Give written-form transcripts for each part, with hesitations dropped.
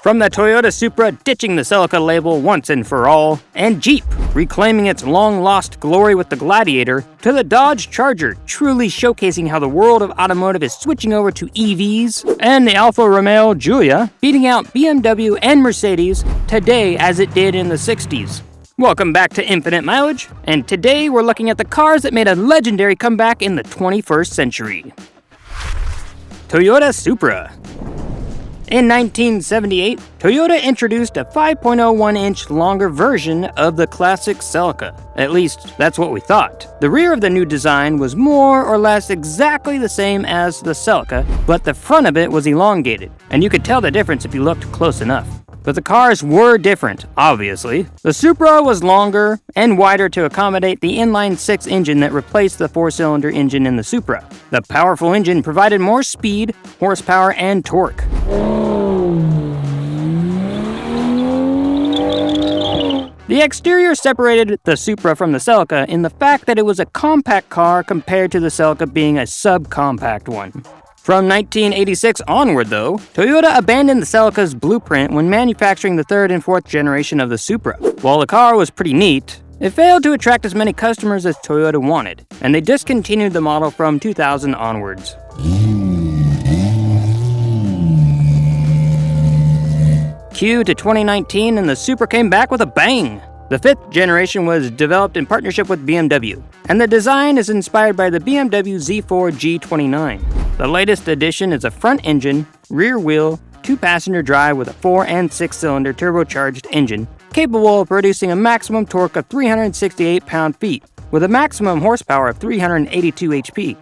From the Toyota Supra ditching the Celica label once and for all, and Jeep reclaiming its long-lost glory with the Gladiator, to the Dodge Charger truly showcasing how the world of automotive is switching over to EVs, and the Alfa Romeo Giulia beating out BMW and Mercedes today as it did in the 60s. Welcome back to Infinite Mileage, and today we're looking at the cars that made a legendary comeback in the 21st century. Toyota Supra. In 1978, Toyota introduced a 5.01-inch longer version of the classic Celica. At least, that's what we thought. The rear of the new design was more or less exactly the same as the Celica, but the front of it was elongated, and you could tell the difference if you looked close enough. But the cars were different, obviously. The Supra was longer and wider to accommodate the inline-six engine that replaced the four-cylinder engine in the Supra. The powerful engine provided more speed, horsepower, and torque. The exterior separated the Supra from the Celica in the fact that it was a compact car compared to the Celica being a subcompact one. From 1986 onward, though, Toyota abandoned the Celica's blueprint when manufacturing the third and fourth generation of the Supra. While the car was pretty neat, it failed to attract as many customers as Toyota wanted, and they discontinued the model from 2000 onwards. Cue to 2019, and the Supra came back with a bang! The fifth generation was developed in partnership with BMW, and the design is inspired by the BMW Z4 G29. The latest addition is a front engine, rear wheel, two-passenger drive with a 4- and 6-cylinder turbocharged engine, capable of producing a maximum torque of 368 pound-feet, with a maximum horsepower of 382 HP.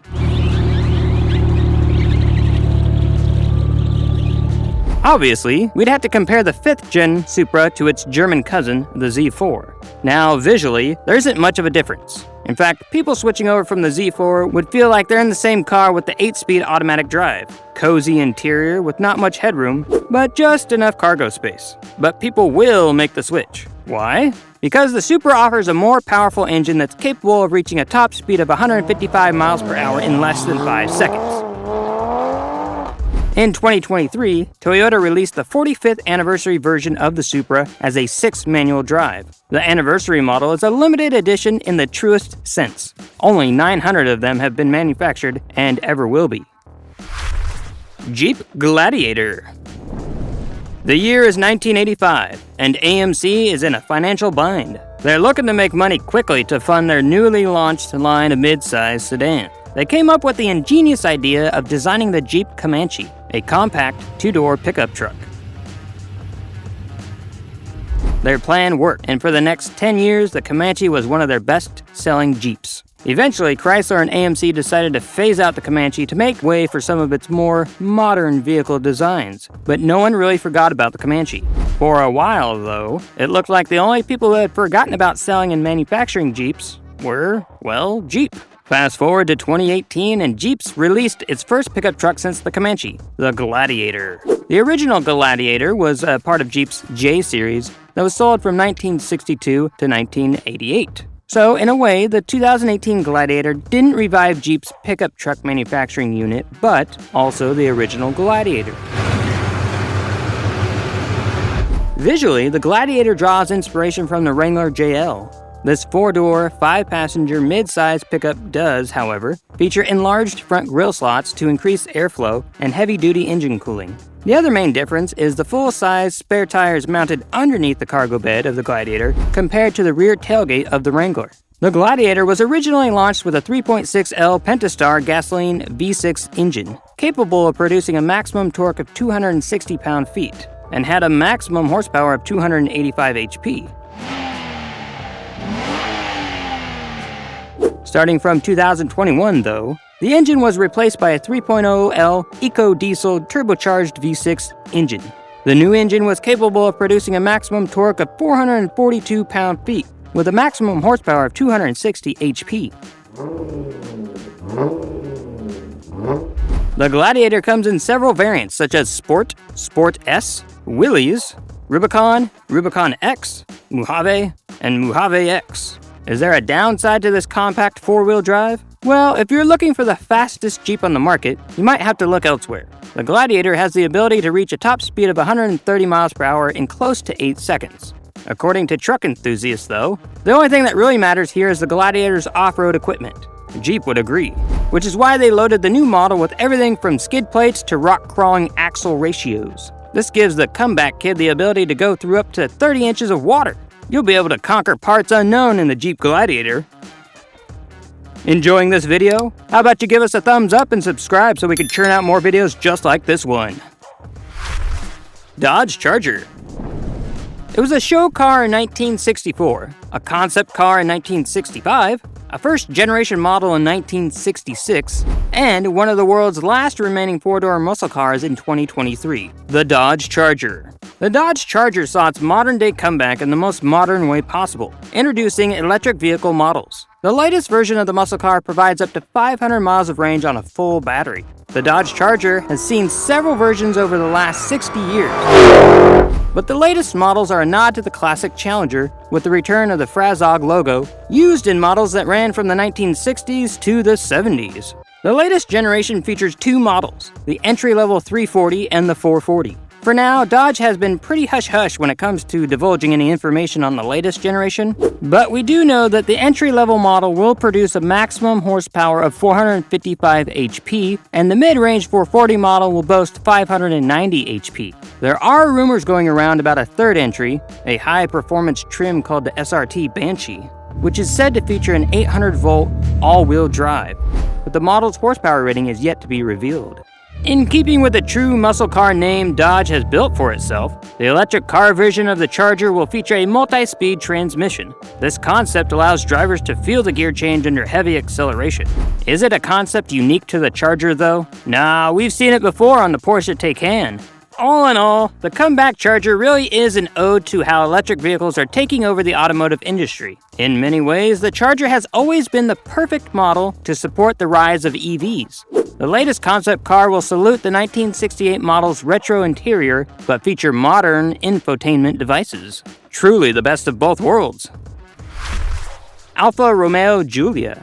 Obviously, we'd have to compare the 5th-gen Supra to its German cousin, the Z4. Now, visually, there isn't much of a difference. In fact, people switching over from the Z4 would feel like they're in the same car with the 8-speed automatic drive. Cozy interior with not much headroom, but just enough cargo space. But people will make the switch. Why? Because the Supra offers a more powerful engine that's capable of reaching a top speed of 155 miles per hour in less than 5 seconds. In 2023, Toyota released the 45th anniversary version of the Supra as a 6-manual drive. The anniversary model is a limited edition in the truest sense. Only 900 of them have been manufactured and ever will be. Jeep Gladiator. The year is 1985, and AMC is in a financial bind. They're looking to make money quickly to fund their newly launched line of mid-size sedans. They came up with the ingenious idea of designing the Jeep Comanche, a compact, 2-door pickup truck. Their plan worked, and for the next 10 years, the Comanche was one of their best-selling Jeeps. Eventually, Chrysler and AMC decided to phase out the Comanche to make way for some of its more modern vehicle designs, but no one really forgot about the Comanche. For a while, though, it looked like the only people who had forgotten about selling and manufacturing Jeeps were, well, Jeep. Fast forward to 2018, and Jeep's released its first pickup truck since the Comanche, the Gladiator. The original Gladiator was a part of Jeep's J Series that was sold from 1962 to 1988. So, in a way, the 2018 Gladiator didn't revive Jeep's pickup truck manufacturing unit, but also the original Gladiator. Visually, the Gladiator draws inspiration from the Wrangler JL. This 4-door, 5-passenger mid-size pickup does, however, feature enlarged front grille slots to increase airflow and heavy-duty engine cooling. The other main difference is the full-size spare tires mounted underneath the cargo bed of the Gladiator compared to the rear tailgate of the Wrangler. The Gladiator was originally launched with a 3.6L Pentastar gasoline V6 engine, capable of producing a maximum torque of 260 pound-feet, and had a maximum horsepower of 285 HP. Starting from 2021, though, the engine was replaced by a 3.0L eco-diesel turbocharged V6 engine. The new engine was capable of producing a maximum torque of 442 pound-feet, with a maximum horsepower of 260 HP. The Gladiator comes in several variants such as Sport, Sport S, Willys, Rubicon, Rubicon X, Mojave, and Mojave X. Is there a downside to this compact 4-wheel drive? Well, if you're looking for the fastest Jeep on the market, you might have to look elsewhere. The Gladiator has the ability to reach a top speed of 130 miles per hour in close to 8 seconds. According to truck enthusiasts, though, the only thing that really matters here is the Gladiator's off-road equipment. Jeep would agree, which is why they loaded the new model with everything from skid plates to rock-crawling axle ratios. This gives the comeback kid the ability to go through up to 30 inches of water. You'll be able to conquer parts unknown in the Jeep Gladiator. Enjoying this video? How about you give us a thumbs up and subscribe so we can churn out more videos just like this one. Dodge Charger. It was a show car in 1964, a concept car in 1965, a first-generation model in 1966, and one of the world's last remaining four-door muscle cars in 2023, the Dodge Charger. The Dodge Charger saw its modern-day comeback in the most modern way possible, introducing electric vehicle models. The latest version of the muscle car provides up to 500 miles of range on a full battery. The Dodge Charger has seen several versions over the last 60 years. But the latest models are a nod to the classic Challenger, with the return of the Frazog logo, used in models that ran from the 1960s to the 70s. The latest generation features two models, the entry-level 340 and the 440. For now, Dodge has been pretty hush-hush when it comes to divulging any information on the latest generation, but we do know that the entry-level model will produce a maximum horsepower of 455 HP, and the mid-range 440 model will boast 590 HP. There are rumors going around about a third entry, a high-performance trim called the SRT Banshee, which is said to feature an 800-volt all-wheel drive, but the model's horsepower rating is yet to be revealed. In keeping with the true muscle car name Dodge has built for itself, the electric car version of the Charger will feature a multi-speed transmission. This concept allows drivers to feel the gear change under heavy acceleration. Is it a concept unique to the Charger, though? Nah, we've seen it before on the Porsche Taycan. All in all, the comeback Charger really is an ode to how electric vehicles are taking over the automotive industry. In many ways, the Charger has always been the perfect model to support the rise of EVs. The latest concept car will salute the 1968 model's retro interior, but feature modern infotainment devices. Truly the best of both worlds. Alfa Romeo Giulia.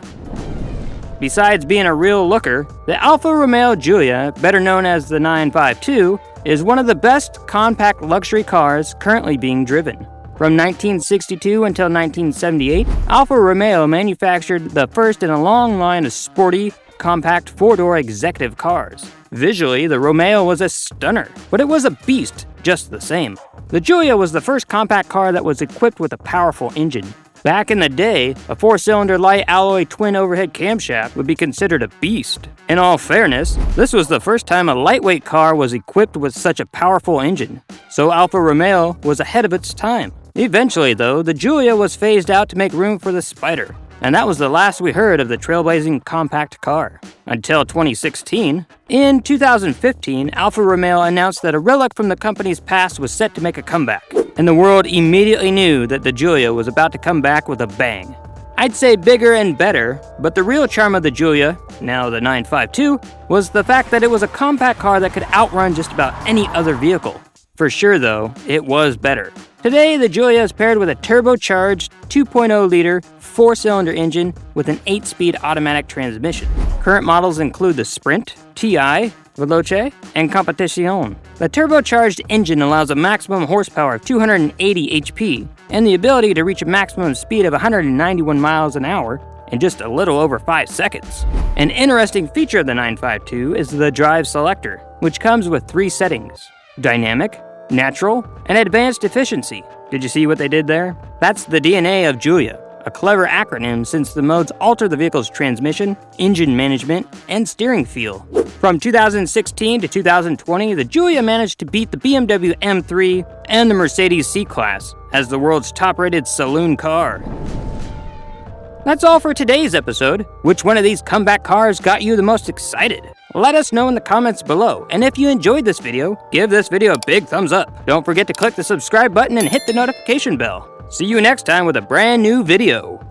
Besides being a real looker, the Alfa Romeo Giulia, better known as the 952, is one of the best compact luxury cars currently being driven. From 1962 until 1978, Alfa Romeo manufactured the first in a long line of sporty, compact four-door executive cars. Visually, the Romeo was a stunner, but it was a beast just the same. The Giulia was the first compact car that was equipped with a powerful engine. Back in the day, a four-cylinder light alloy twin overhead camshaft would be considered a beast. In all fairness, this was the first time a lightweight car was equipped with such a powerful engine, so Alfa Romeo was ahead of its time. Eventually, though, the Giulia was phased out to make room for the Spider, and that was the last we heard of the trailblazing compact car. Until 2016. In 2015, Alfa Romeo announced that a relic from the company's past was set to make a comeback, and the world immediately knew that the Giulia was about to come back with a bang. I'd say bigger and better, but the real charm of the Giulia, now the 952, was the fact that it was a compact car that could outrun just about any other vehicle. For sure though, it was better. Today, the Giulia is paired with a turbocharged 2.0-liter, four-cylinder engine with an 8-speed automatic transmission. Current models include the Sprint, TI, Veloce, and Competizione. The turbocharged engine allows a maximum horsepower of 280 HP and the ability to reach a maximum speed of 191 miles an hour in just a little over 5 seconds. An interesting feature of the 952 is the drive selector, which comes with 3 settings: dynamic, natural, and advanced efficiency. Did you see what they did there? That's the DNA of Giulia, a clever acronym since the modes alter the vehicle's transmission, engine management, and steering feel. From 2016 to 2020, the Giulia managed to beat the BMW M3 and the Mercedes C-Class as the world's top-rated saloon car. That's all for today's episode. Which one of these comeback cars got you the most excited? Let us know in the comments below, and if you enjoyed this video, give this video a big thumbs up. Don't forget to click the subscribe button and hit the notification bell. See you next time with a brand new video.